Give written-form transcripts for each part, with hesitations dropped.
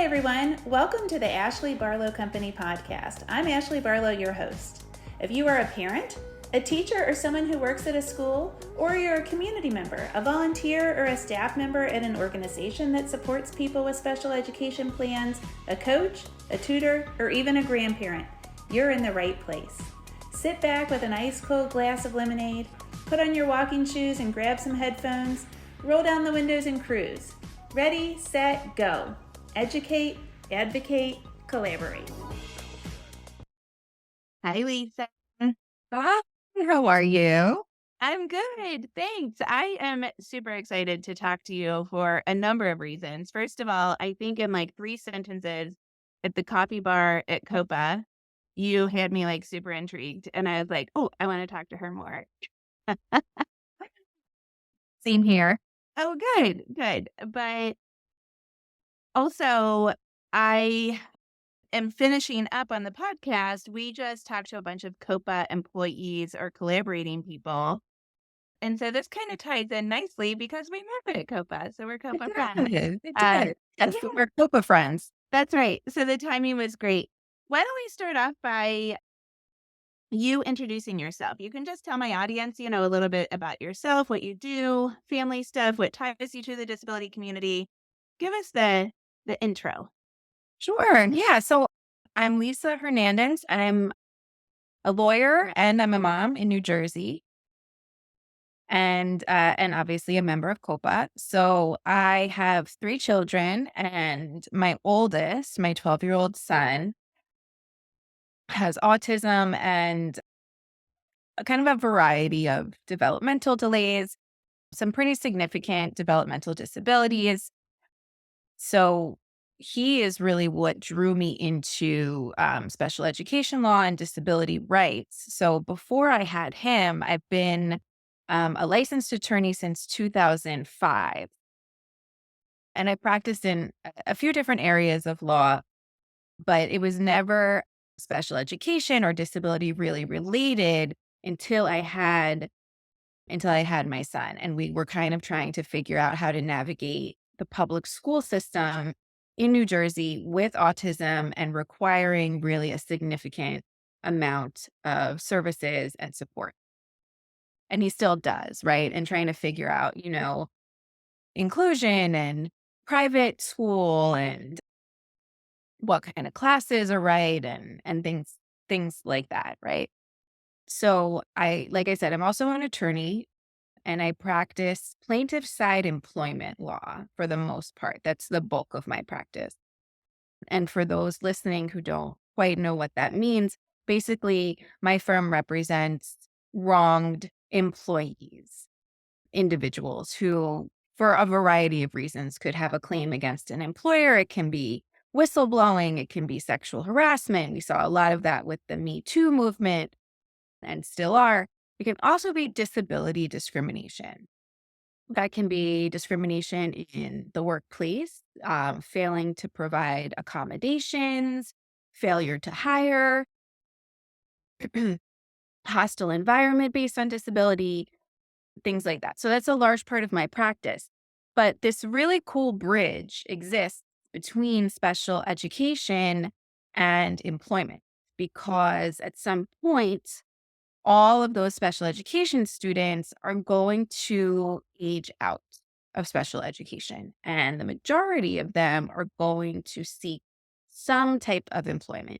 Hi, everyone. Welcome to the Ashley Barlow Company podcast. I'm Ashley Barlow, your host. If you are a parent, a teacher, or someone who works at a school, or you're a community member, a volunteer, or a staff member at an organization that supports people with special education plans, a coach, a tutor, or even a grandparent, you're in the right place. Sit back with an ice-cold glass of lemonade, put on your walking shoes and grab some headphones, roll down the windows and cruise. Ready, set, go. Educate, advocate, collaborate. Hi, Lisa. Hi, how are you? I'm good. Thanks. I am super excited to talk to you for a number of reasons. First of all, I think in like 3 sentences at the coffee bar at COPAA, you had me like super intrigued. And I was like, oh, I want to talk to her more. Same here. Oh, good, good. But also, I am finishing up on the podcast. We just talked to a bunch of COPAA employees or collaborating people. And so this kind of ties in nicely because we met at COPAA. So we're COPAA friends. It did. Yes, we're COPA friends. That's right. So the timing was great. Why don't we start off by you introducing yourself? You can just tell my audience, a little bit about yourself, what you do, family stuff, what ties you to the disability community. Give us the intro. Sure. Yeah. So I'm Lisa Hernandez. I'm a lawyer and I'm a mom in New Jersey. And obviously a member of COPA. So I have 3 children, and my oldest, my 12-year-old son, has autism and a kind of a variety of developmental delays, some pretty significant developmental disabilities. So he is really what drew me into special education law and disability rights. So before I had him, I've been a licensed attorney since 2005. And I practiced in a few different areas of law, but it was never special education or disability really related until I had my son. And we were kind of trying to figure out how to navigate the public school system in New Jersey with autism and requiring really a significant amount of services and support. And he still does, right? And trying to figure out, inclusion and private school and what kind of classes are right and things like that, right? So like I said, I'm also an attorney. And I practice plaintiff-side employment law for the most part. That's the bulk of my practice. And for those listening who don't quite know what that means, basically, my firm represents wronged employees, individuals who, for a variety of reasons, could have a claim against an employer. It can be whistleblowing, it can be sexual harassment. We saw a lot of that with the Me Too movement and still are. It can also be disability discrimination. That can be discrimination in the workplace, failing to provide accommodations, failure to hire, hostile environment based on disability, things like that. So that's a large part of my practice. But this really cool bridge exists between special education and employment, because at some point, all of those special education students are going to age out of special education, and the majority of them are going to seek some type of employment.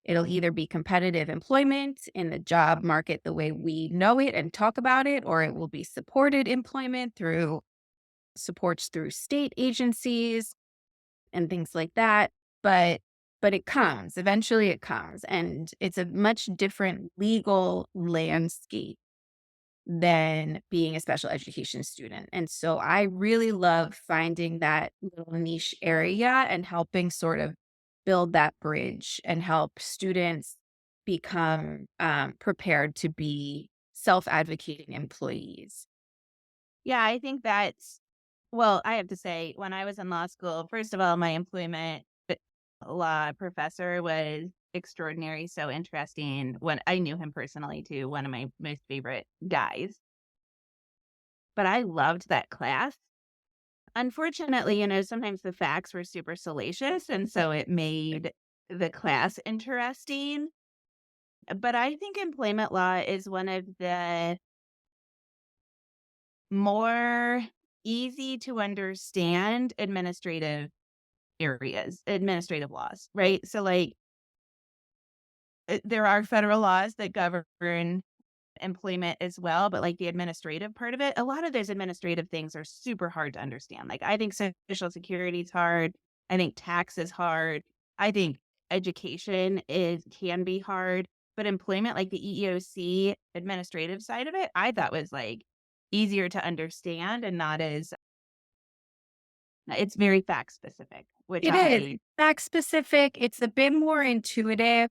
It'll either be competitive employment in the job market the way we know it and talk about it, or it will be supported employment through supports through state agencies and things like that. But eventually it comes, and it's a much different legal landscape than being a special education student. And so I really love finding that little niche area and helping sort of build that bridge and help students become prepared to be self-advocating employees. Yeah, I think I have to say, when I was in law school, first of all, my employment law professor was extraordinary, so interesting. When I knew him personally too, one of my most favorite guys. But I loved that class unfortunately, sometimes the facts were super salacious, and so it made the class interesting. But I think employment law is one of the more easy to understand administrative laws, right? So, like, there are federal laws that govern employment as well, but like the administrative part of it, a lot of those administrative things are super hard to understand. Like, I think Social Security is hard. I think tax is hard. I think education can be hard, but employment, like the EEOC administrative side of it, I thought was like easier to understand and not as it's very fact specific, which It is. I Fact specific. It's a bit more intuitive.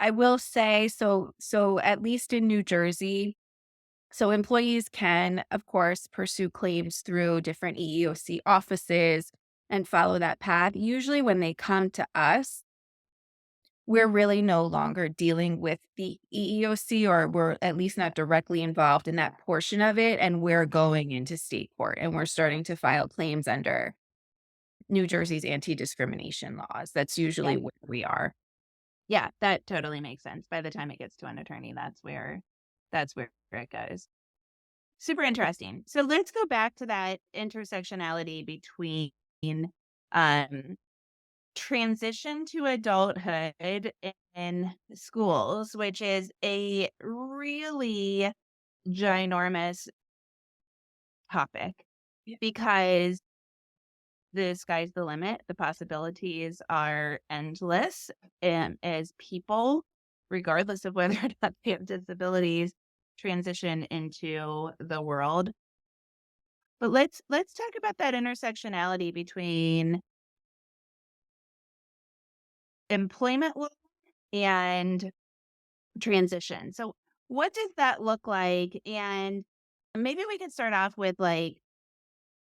I will say so at least in New Jersey, so employees can, of course, pursue claims through different EEOC offices and follow that path. Usually when they come to us, we're really no longer dealing with the EEOC, or we're at least not directly involved in that portion of it. And we're going into state court and we're starting to file claims under New Jersey's anti-discrimination laws. That's yeah, usually where we are. yeah, that totally makes sense. By the time it gets to an attorney, that's where it goes. Super interesting. So let's go back to that intersectionality between um, transition to adulthood in schools, which is a really ginormous topic Yeah. because the sky's the limit. The possibilities are endless. And as people, regardless of whether or not they have disabilities, transition into the world. But let's talk about that intersectionality between employment law and transition. So what does that look like? And maybe we could start off with like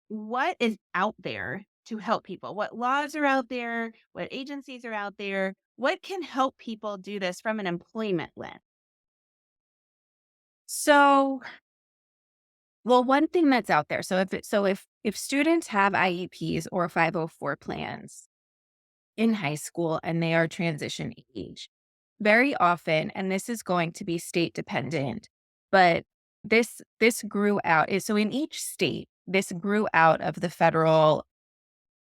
what is out there to help people? What laws are out there? What agencies are out there? What can help people do this from an employment lens? So, well, one thing that's out there. So if students have IEPs or 504 plans in high school and they are transition age, very often, and this is going to be state dependent, but this grew out. So in each state, this grew out of the Federal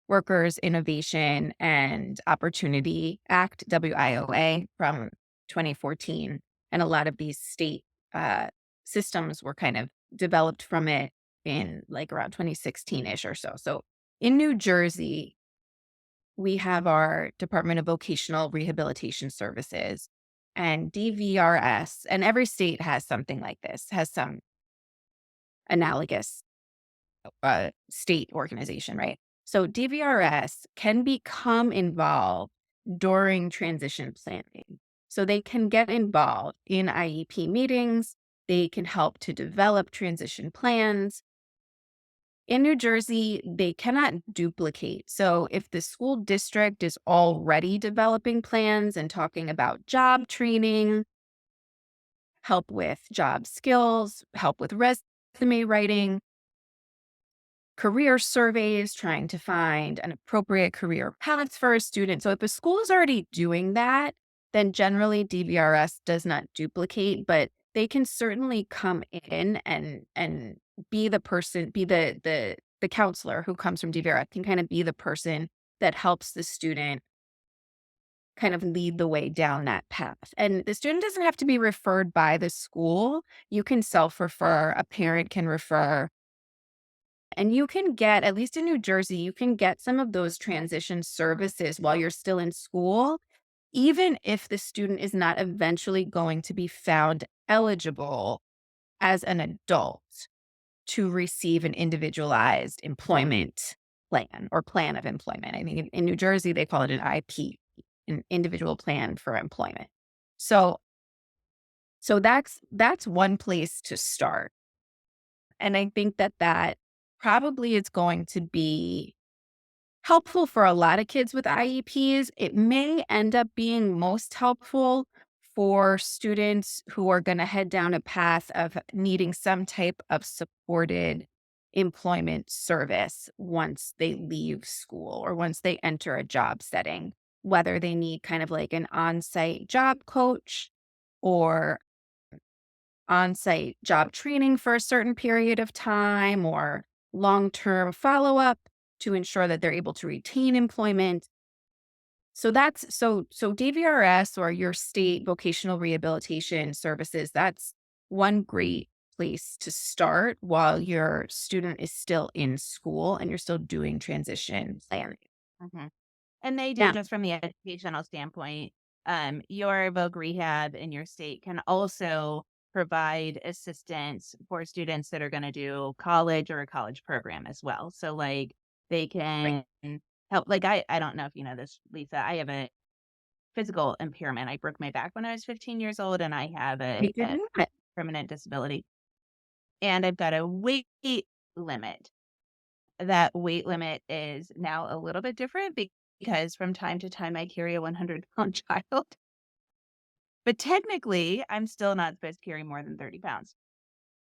Workers Innovation and Opportunity Act, WIOA, from 2014. And a lot of these state uh, systems were kind of developed from it in like around 2016-ish or so. So in New Jersey, we have our Department of Vocational Rehabilitation Services and DVRS, and every state has something like this, has some analogous state organization, right? So DVRS can become involved during transition planning. So they can get involved in IEP meetings. They can help to develop transition plans. In New Jersey, they cannot duplicate. So if the school district is already developing plans and talking about job training, help with job skills, help with resume writing, career surveys, trying to find an appropriate career path for a student. So if a school is already doing that, then generally DVRS does not duplicate, but they can certainly come in and be the person, be the counselor who comes from DVRS can kind of be the person that helps the student kind of lead the way down that path. And the student doesn't have to be referred by the school. You can self-refer, a parent can refer. And you can get, at least in New Jersey, you can get some of those transition services while you're still in school, even if the student is not eventually going to be found eligible as an adult to receive an individualized employment plan or plan of employment. I think in New Jersey, they call it an IP, an individual plan for employment. So that's one place to start. And I think that probably is going to be helpful for a lot of kids with IEPs. It may end up being most helpful for students who are going to head down a path of needing some type of supported employment service once they leave school or once they enter a job setting, whether they need kind of like an on-site job coach or on-site job training for a certain period of time or long-term follow-up to ensure that they're able to retain employment. So DVRS or your state vocational rehabilitation services, that's one great place to start while your student is still in school and you're still doing transition planning. Mhm. And they do, Yeah. just from the educational standpoint, your Voc Rehab in your state can also provide assistance for students that are going to do college or a college program as well. So, like, they Right. can help. Like, I don't know if you know this, Lisa. I have a physical impairment. I broke my back when I was 15 years old, and I have I a did not. permanent disability. And I've got a weight limit. That weight limit is now a little bit different because from time to time I carry a 100-pound child. But technically, I'm still not supposed to carry more than 30 pounds.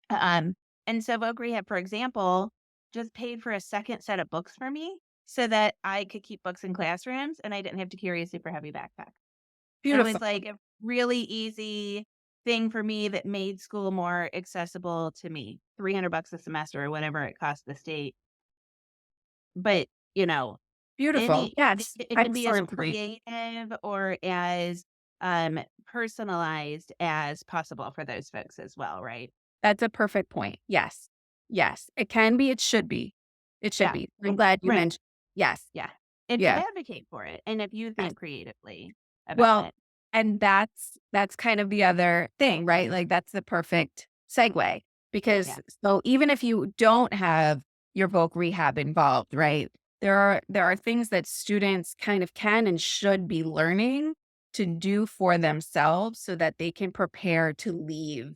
Um, and so Voc Rehab, for example, just paid for a second set of books for me so that I could keep books in classrooms and I didn't have to carry a super heavy backpack. It Beautiful. was like a really easy thing for me that made school more accessible to me. $300 a semester or whatever it cost the state. But, you know, Beautiful. Yes. it can be as Excellent point. creative or as, personalized as possible for those folks as well, right? That's a perfect point. Yes. Yes. It can be. It should be. It should Yeah. be. I'm glad you Right. mentioned. Yes. Yeah. And to Yeah. advocate for it, and if you Yes. think creatively about Well, it. and that's kind of the other thing, right? Like that's the perfect segue Yeah. because so even if you don't have your Voc Rehab involved, right? There are things that students kind of can and should be learning to do for themselves so that they can prepare to leave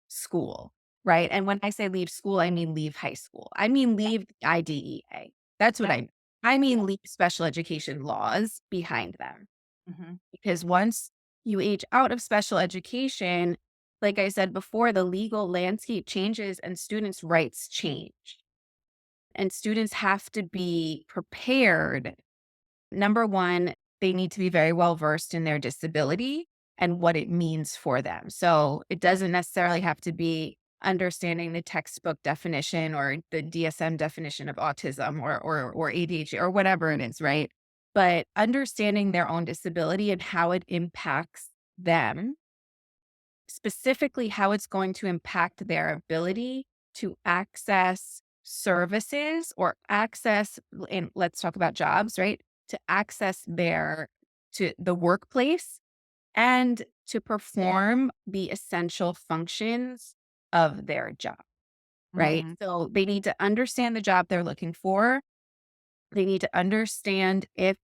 school, right? And when I say leave school, I mean leave high school. I mean leave the IDEA. That's what Yep. I mean. I mean leave special education laws behind them. Mhm. Because once you age out of special education, like I said before, the legal landscape changes and students' rights change. And students have to be prepared. Number one, they need to be very well versed in their disability and what it means for them. So it doesn't necessarily have to be understanding the textbook definition or the DSM definition of autism or ADHD or whatever it is, right? But understanding their own disability and how it impacts them, specifically how it's going to impact their ability to access services or access, and let's talk about jobs, right? To access to the workplace and to perform the essential functions of their job, right? Mhm. So they need to understand the job they're looking for. They need to understand if,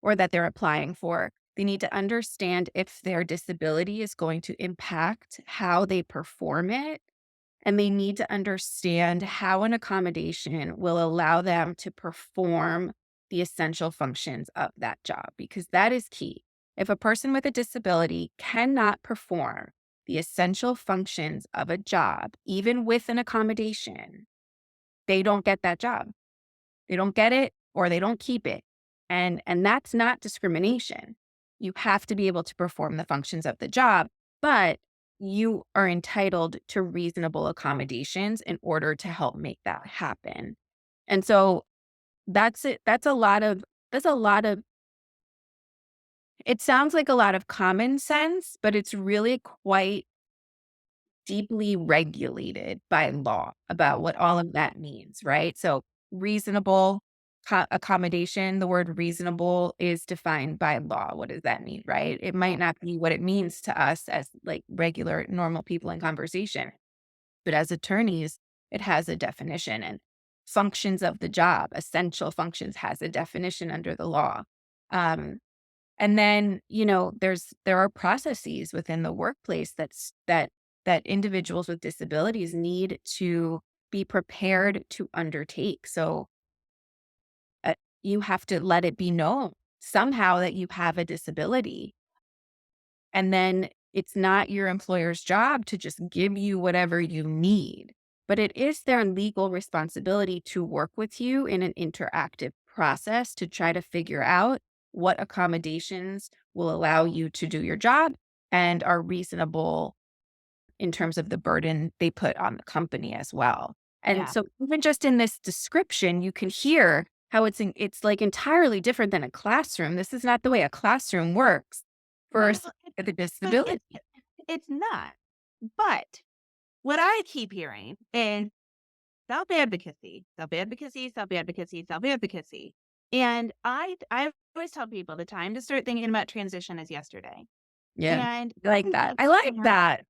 or that they're applying for. They need to understand if their disability is going to impact how they perform it. And they need to understand how an accommodation will allow them to perform the essential functions of that job, because that is key. If a person with a disability cannot perform the essential functions of a job, even with an accommodation, they don't get that job. They don't get it or they don't keep it. And that's not discrimination. You have to be able to perform the functions of the job, but you are entitled to reasonable accommodations in order to help make that happen. And so that's it. That's a lot of, it sounds like a lot of common sense, but it's really quite deeply regulated by law about what all of that means, right? So reasonable accommodation, the word reasonable is defined by law. What does that mean, right? It might not be what it means to us as like regular, normal people in conversation, but as attorneys, it has a definition, and functions of the job, essential functions has a definition under the law. Um, and then, there are processes within the workplace that individuals with disabilities need to be prepared to undertake. So you have to let it be known somehow that you have a disability. And then it's not your employer's job to just give you whatever you need. but it is their legal responsibility to work with you in an interactive process to try to figure out what accommodations will allow you to do your job and are reasonable in terms of the burden they put on the company as well. And Yeah. so even just in this description, you can hear how it's like entirely different than a classroom. This is not the way a classroom works for Well, someone with a but disability. it's not. But what I keep hearing is self-advocacy, self-advocacy, self-advocacy, self-advocacy. And I always tell people the time to start thinking about transition is yesterday. Yeah. And I like that. I like that.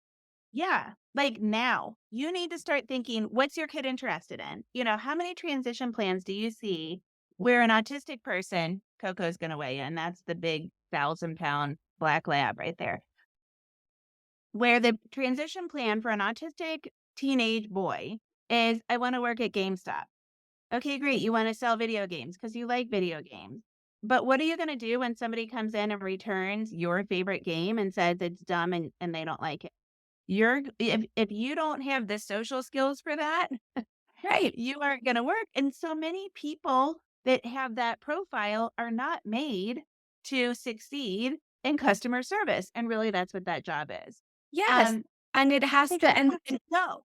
yeah, like now you need to start thinking, what's your kid interested in? How many transition plans do you see where an autistic person, Coco's going to weigh in? That's the big 1,000-pound black lab right there. Where the transition plan for an autistic teenage boy is, I want to work at GameStop. Okay, great. You want to sell video games because you like video games. But what are you going to do when somebody comes in and returns your favorite game and says it's dumb and they don't like it? If you don't have the social skills for that, Right. you aren't going to work. And so many people that have that profile are not made to succeed in customer service. And really, that's what that job is. Yes. And it has Think to, and no,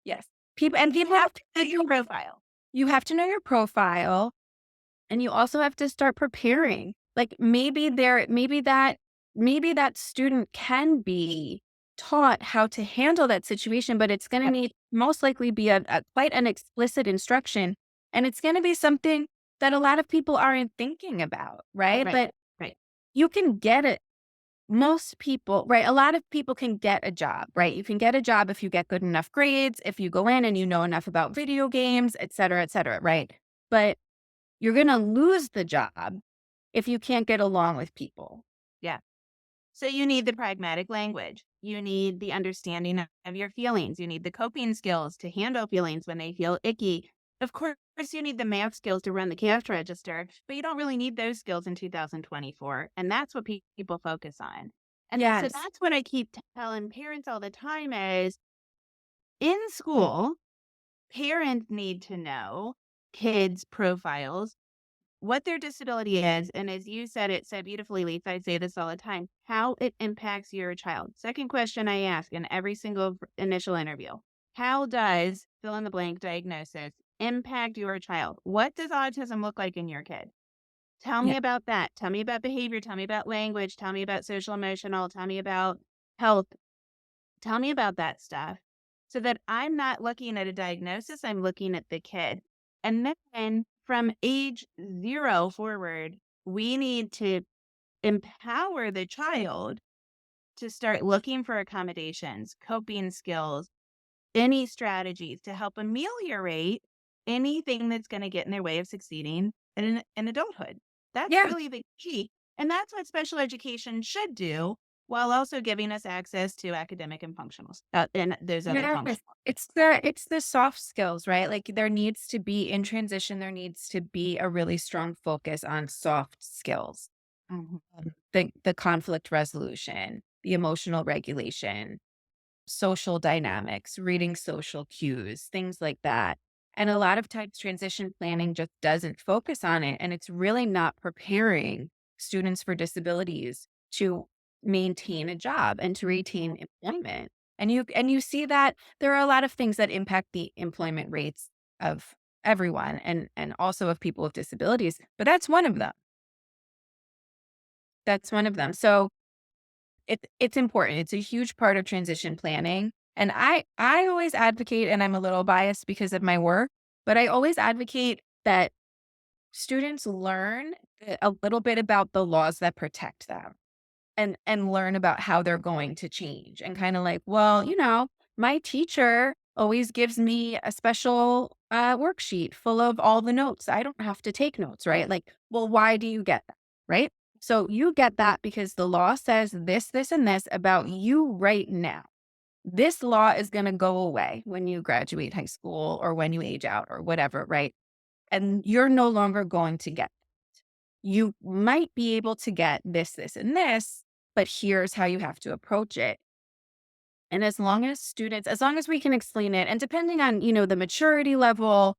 yes, people have have to know your profile. you have to know your profile, and you also have to start preparing. Like maybe that student can be taught how to handle that situation, but it's going to Yep. need most likely be a quite an explicit instruction, and it's going to be something that a lot of people aren't thinking about, right? Right. But Right. you can get it. Most people, right? A lot of people can get a job, right? You can get a job if you get good enough grades, if you go in and you know enough about video games, et cetera, right? But you're going to lose the job if you can't get along with people. Yeah. So you need the pragmatic language. You need the understanding of your feelings. You need the coping skills to handle feelings when they feel icky. Of course, you need the math skills to run the cash register, but you don't really need those skills in 2024. And that's what people focus on. And so Yes. that's what I keep telling parents all the time is in school, parents need to know kids' profiles, what their disability is, and as you said it so beautifully, Lisa, I say this all the time, how it impacts your child. Second question I ask in every single initial interview, how does fill in the blank diagnosis impact your child? What does autism look like in your kid? Tell Yeah. me about that. Tell me about behavior. Tell me about language. Tell me about social emotional. Tell me about health. Tell me about that stuff so that I'm not looking at a diagnosis, I'm looking at the kid. And then from age 0 forward, we need to empower the child to start looking for accommodations, coping skills, any strategies to help ameliorate anything that's going to get in their way of succeeding in adulthood. That's Yeah. really the key. And that's what special education should do while also giving us access to academic and functionals and those other Yes. functions. It's the soft skills, right? Like there needs to be in transition, there needs to be a really strong focus on soft skills. Mhm. The conflict resolution, the emotional regulation, social dynamics, reading social cues, things like that. And a lot of times transition planning just doesn't focus on it. And it's really not preparing students for disabilities to maintain a job and to retain employment. And you see that there are a lot of things that impact the employment rates of everyone and also of people with disabilities, but that's one of them. That's one of them. So it's important. It's a huge part of transition planning. And I always advocate, and I'm a little biased because of my work, but I always advocate that students learn a little bit about the laws that protect them and learn about how they're going to change and kind of like, well, my teacher always gives me a special worksheet full of all the notes. I don't have to take notes, right? Like, well, why do you get that? Right. So you get that because the law says this, and this about you right now. This law is going to go away when you graduate high school or when you age out or whatever, right? And you're no longer going to get it. You might be able to get this, and this, but here's how you have to approach it. And as long as we can explain it, and depending on, the maturity level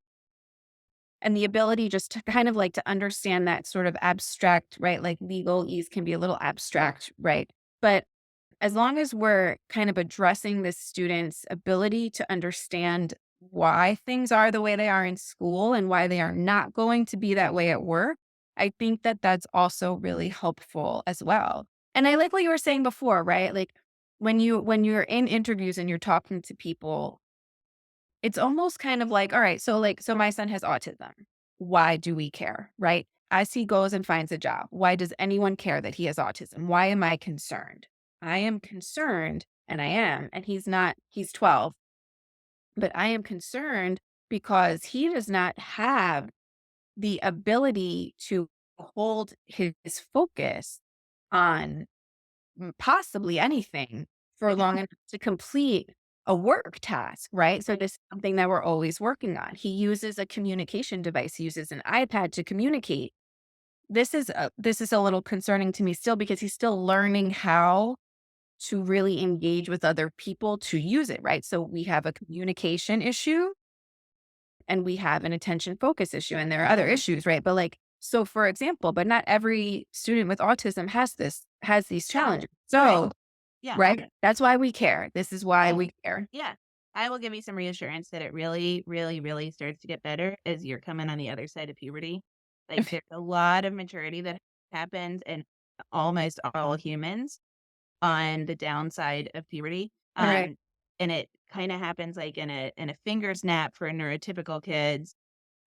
and the ability just to kind of like to understand that sort of abstract, right? Like legalese can be a little abstract, right? But as long as we're kind of addressing the student's ability to understand why things are the way they are in school and why they are not going to be that way at work, I think that that's also really helpful as well. And I like what you were saying before, right? Like when you're in interviews and you're talking to people, it's almost kind of like, so my son has autism. Why do we care, right? As he goes and finds a job, why does anyone care that he has autism? Why am I concerned? I am concerned, and I am, and he's 12, but I am concerned because he does not have the ability to hold his focus on possibly anything for long enough to complete a work task, right? So this is something that we're always working on. He uses a communication device. He uses an iPad to communicate. This is a little concerning to me still because he's still learning how to really engage with other people to use it, right? So we have a communication issue and we have an attention focus issue, and there are other issues, right? But so for example, but not every student with autism has these challenges. So, Yeah. right? That's why we care. This is why we care. Yeah. I will give you some reassurance that it really, really, really starts to get better as you're coming on the other side of puberty. Like there's a lot of maturity that happens in almost all humans on the downside of puberty. All right. And it kind of happens like in a finger snap for neurotypical kids.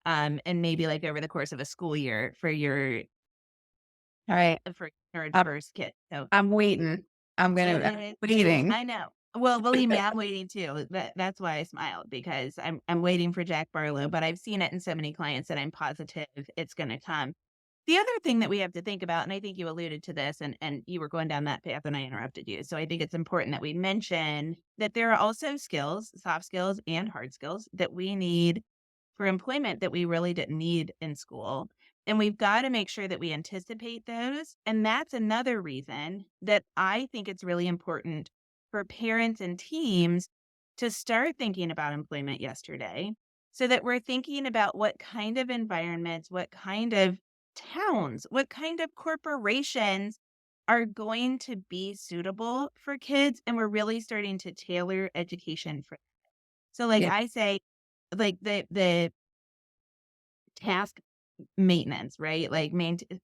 And maybe like over the course of a school year for your All right. neurodiverse kid. So I'm waiting. I'm waiting. I know. Well, believe me, I'm waiting too. That's why I smiled, because I'm waiting for Jack Barlow, but I've seen it in so many clients that I'm positive it's going to come. The other thing that we have to think about, and I think you alluded to this, and you were going down that path and I interrupted you. So I think it's important that we mention that there are also skills, soft skills and hard skills that we need for employment that we really didn't need in school. And we've got to make sure that we anticipate those. And that's another reason that I think it's really important for parents and teams to start thinking about employment yesterday, so that we're thinking about what kind of environments, what kind of towns, what kind of corporations are going to be suitable for kids. And we're really starting to tailor education for them. So Yeah. I say, like the task maintenance, right? Like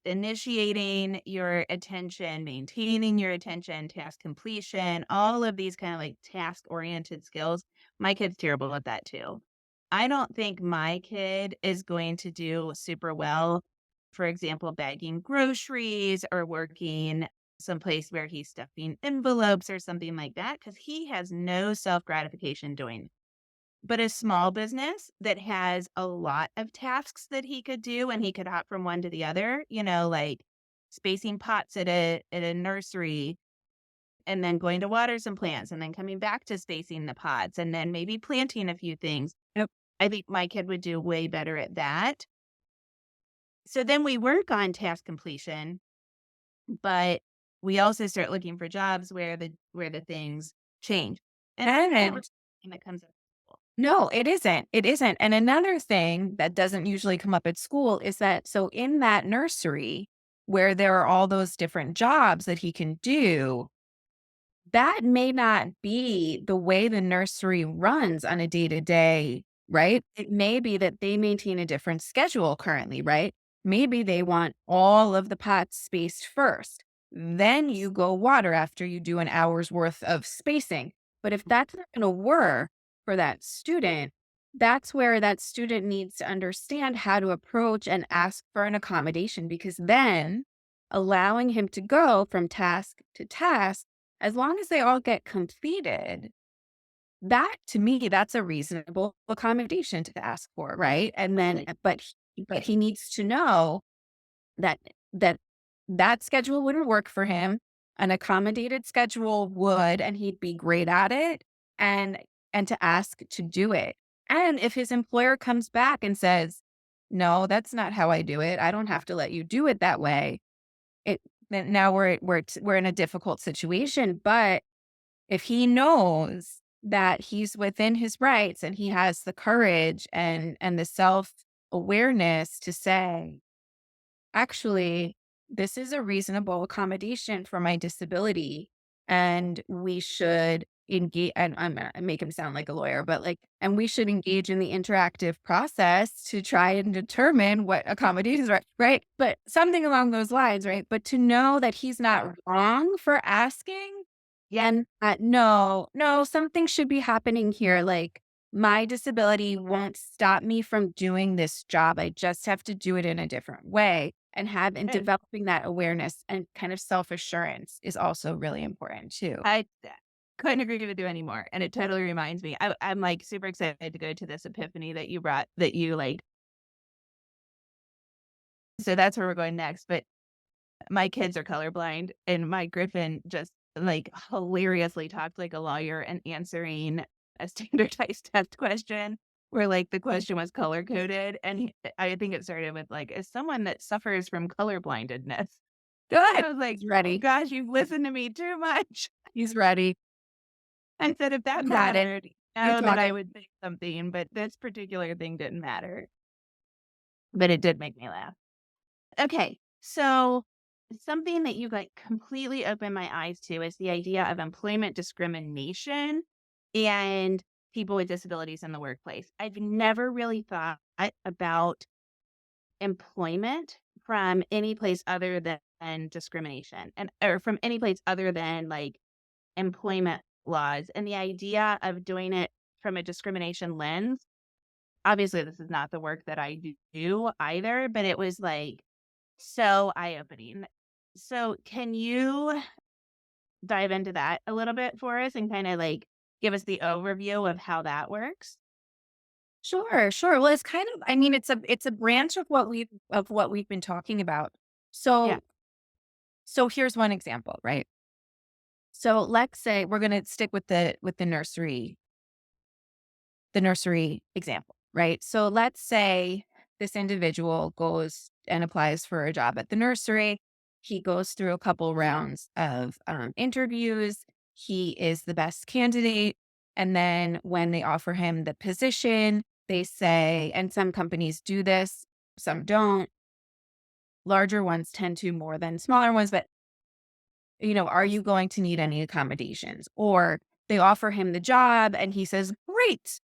initiating your attention, maintaining your attention, task completion, all of these kind of like task oriented skills. My kid's terrible at that too. I don't think my kid is going to do super well, for example, bagging groceries or working someplace where he's stuffing envelopes or something like that, because he has no self gratification doing it. But a small business that has a lot of tasks that he could do and he could hop from one to the other, like spacing pots at a nursery and then going to water some plants and then coming back to spacing the pots and then maybe planting a few things. Yep. I think my kid would do way better at that. So then we work on task completion, but we also start looking for jobs where the things change. And that's not something that comes up. No, it isn't. It isn't. And another thing that doesn't usually come up at school is that, so in that nursery where there are all those different jobs that he can do, that may not be the way the nursery runs on a day-to-day, right? It may be that they maintain a different schedule currently, right? Maybe they want all of the pots spaced first. Then you go water after you do an hour's worth of spacing. But if that's not going to work for that student, that's where that student needs to understand how to approach and ask for an accommodation, because then allowing him to go from task to task, as long as they all get completed, that to me, that's a reasonable accommodation to ask for, right? And then, but he needs to know that that schedule wouldn't work for him. An accommodated schedule would, and he'd be great at it, and to ask to do it. And if his employer comes back and says, "No, that's not how I do it. I don't have to let you do it that way," then now we're in a difficult situation. But if he knows that he's within his rights and he has the courage and the self-awareness to say, actually, this is a reasonable accommodation for my disability, and we should engage. And I'm gonna make him sound like a lawyer, but like, and we should engage in the interactive process to try and determine what accommodations are, right? But something along those lines, right? But to know that he's not wrong for asking, Yeah. and no, something should be happening here. Like, my disability won't stop me from doing this job. I just have to do it in a different way. And And developing that awareness and kind of self-assurance is also really important too. I couldn't agree with you anymore. And it totally reminds me. I'm like super excited to go to this epiphany that you brought, that you like. So that's where we're going next. But my kids are colorblind, and my Griffin just like hilariously talked like a lawyer and answering a standardized test question where like the question was color coded. And I think it started with like, as someone that suffers from colorblindedness. Good. I was like, He's ready. gosh, you've listened to me too much. He's ready. I said, if that You got it. mattered, You're know that I talking. would say something, but this particular thing didn't matter. But it did make me laugh. Okay, so something that you like completely opened my eyes to is the idea of employment discrimination and people with disabilities in the workplace. I've never really thought about employment from any place other than discrimination, and or from any place other than like employment laws, and the idea of doing it from a discrimination lens. Obviously, this is not the work that I do either, but it was like so eye-opening. So, can you dive into that a little bit for us and kind of like give us the overview of how that works? Sure, sure. Well, it's kind of, I mean, it's a branch of what we've been talking about. Yeah. So here's one example, right? So let's say we're going to stick with the nursery example, right? So let's say this individual goes and applies for a job at the nursery. He goes through a couple rounds of interviews. He is the best candidate. And then when they offer him the position, they say, and some companies do this, some don't. Larger ones tend to more than smaller ones, but are you going to need any accommodations? Or they offer him the job and he says, great.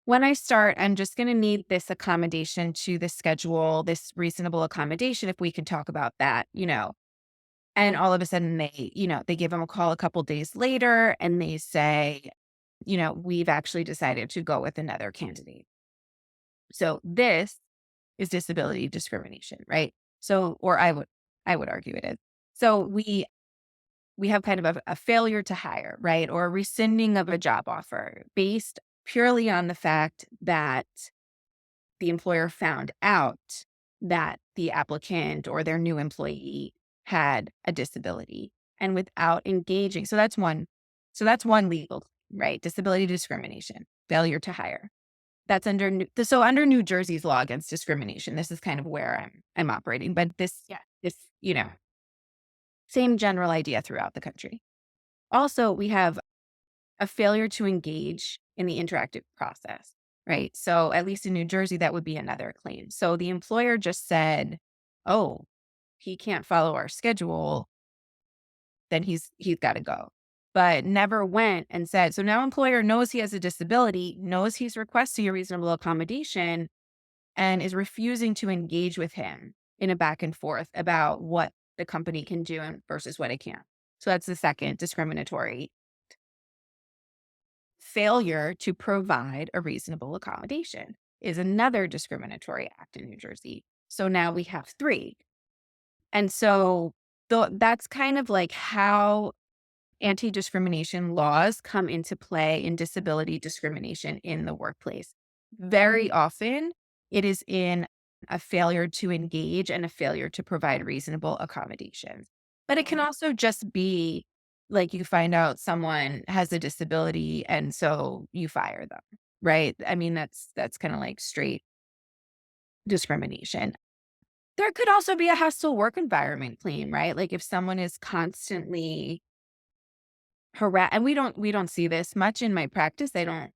When I start, I'm just going to need this accommodation to the schedule, this reasonable accommodation, if we can talk about that. And all of a sudden they give him a call a couple days later and they say, we've actually decided to go with another candidate. So this is disability discrimination, right? So, or I would argue it is. So we have kind of a failure to hire, right? Or a rescinding of a job offer based purely on the fact that the employer found out that the applicant or their new employee had a disability and without engaging. So that's one. So that's one legal, right? Disability discrimination, failure to hire. That's under New Jersey's law against discrimination. This is kind of where I'm operating, but this, same general idea throughout the country. Also, we have a failure to engage in the interactive process, right? So at least in New Jersey, that would be another claim. So the employer just said, oh, he can't follow our schedule, then he's got to go. But never went and said, so now employer knows he has a disability, knows he's requesting a reasonable accommodation, and is refusing to engage with him in a back and forth about what the company can do versus what it can't. So that's the second discriminatory. Failure to provide a reasonable accommodation is another discriminatory act in New Jersey. So now we have three. And so that's kind of like how anti-discrimination laws come into play in disability discrimination in the workplace. Very often, it is in a failure to engage and a failure to provide reasonable accommodations. But it can also just be like you find out someone has a disability and so you fire them, right? I mean, that's kind of like straight discrimination. There could also be a hostile work environment claim, right? Like if someone is constantly and we don't see this much in my practice. I don't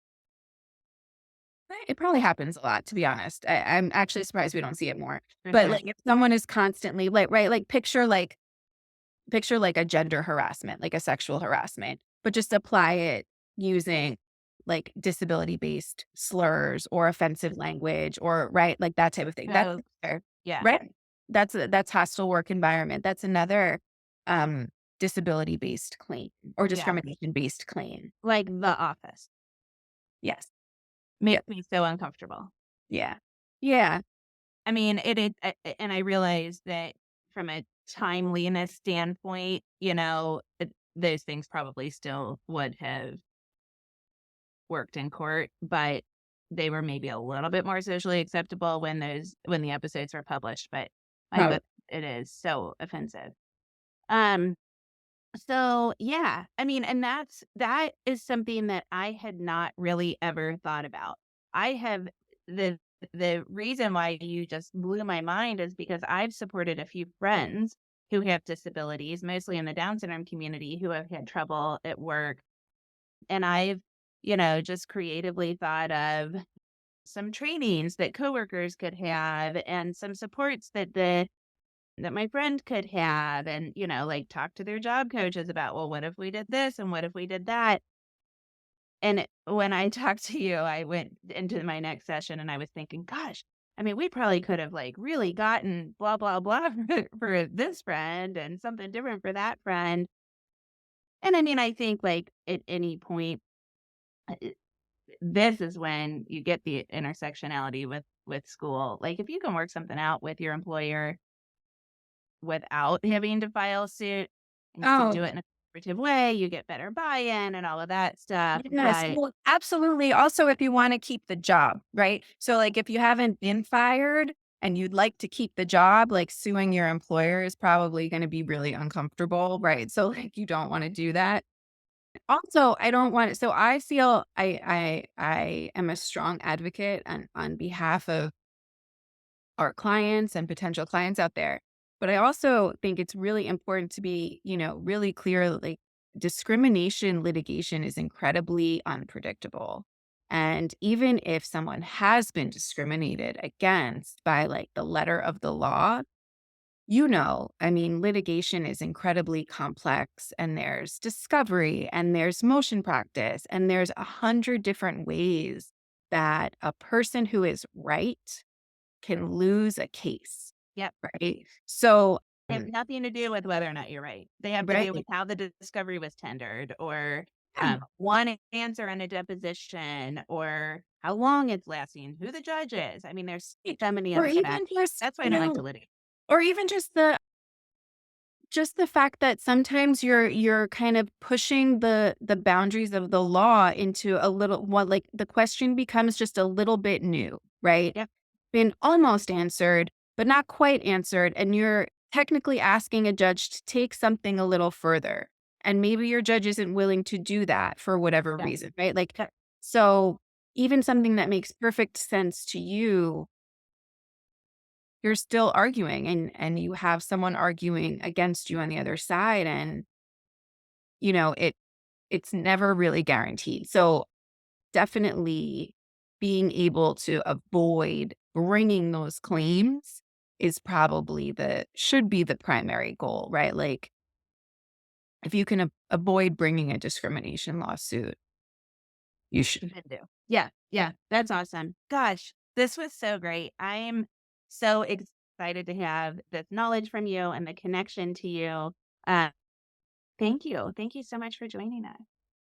It probably happens a lot, to be honest. I'm actually surprised we don't see it more. But, Mhm. like, if someone is constantly, like, right, like, picture, like, a gender harassment, like a sexual harassment, but just apply it using, like, disability-based slurs or offensive language or right, like, that type of thing. That's Oh, another yeah, right? That's hostile work environment. That's another, um, disability-based claim or yeah, discrimination-based claim. like The Office. Yes. Yeah. Makes me so uncomfortable. Yeah. Yeah. I mean, and I realize that from a timeliness standpoint, those things probably still would have worked in court, but they were maybe a little bit more socially acceptable when the episodes were published, but my Oh, good, it is so offensive. Um, so yeah, I mean, and that is something that I had not really ever thought about. I have the the reason why you just blew my mind is because I've supported a few friends who have disabilities, mostly in the Down syndrome community, who have had trouble at work. And I've, just creatively thought of some trainings that coworkers could have and some supports that my friend could have and, like talk to their job coaches about, well, what if we did this and what if we did that? And when I talked to you, I went into my next session and I was thinking, gosh, I mean, we probably could have like really gotten blah, blah, blah for this friend and something different for that friend. And I mean, I think like at any point, uh, this is when you get the intersectionality with school. Like if you can work something out with your employer without having to file suit and to oh, do it in a cooperative way, you get better buy-in and all of that stuff. yes. But Well, absolutely. Also, if you wanna keep the job, right? So, like, if you haven't been fired and you'd like to keep the job, like, suing your employer is probably gonna be really uncomfortable, right? So, like, you don't wanna do that. Also, I don't want so I feel I am a strong advocate on behalf of our clients and potential clients out there. But I also think it's really important to be, really clear like discrimination litigation is incredibly unpredictable. And even if someone has been discriminated against by like the letter of the law, I mean, litigation is incredibly complex and there's discovery and there's motion practice and there's 100 different ways that a person who is right can lose a case, yep, right? So they have nothing to do with whether or not you're right. They have to do with right. how the discovery was tendered or Yeah. one answer in a deposition or how long it's lasting, who the judge is. I mean, there's so many Or other even factors. just, That's why I don't like to litigate. or even just the fact that sometimes you're kind of pushing the boundaries of the law into a little what like the question becomes just a little bit new, right? Yep. Been almost answered, but not quite answered. And you're technically asking a judge to take something a little further. And maybe your judge isn't willing to do that for whatever Yeah. reason, right? Like, Yep. so even something that makes perfect sense to you, you're still arguing and you have someone arguing against you on the other side. And, it's never really guaranteed. So definitely being able to avoid bringing those claims is probably should be the primary goal, right? Like if you can avoid bringing a discrimination lawsuit, you should. Should do. Yeah. Yeah. That's awesome. Gosh, this was so great. I am so excited to have this knowledge from you and the connection to you. Uh, thank you. Thank you so much for joining us.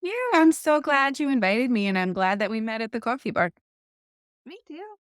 Yeah, I'm so glad you invited me and I'm glad that we met at the coffee bar. Me too.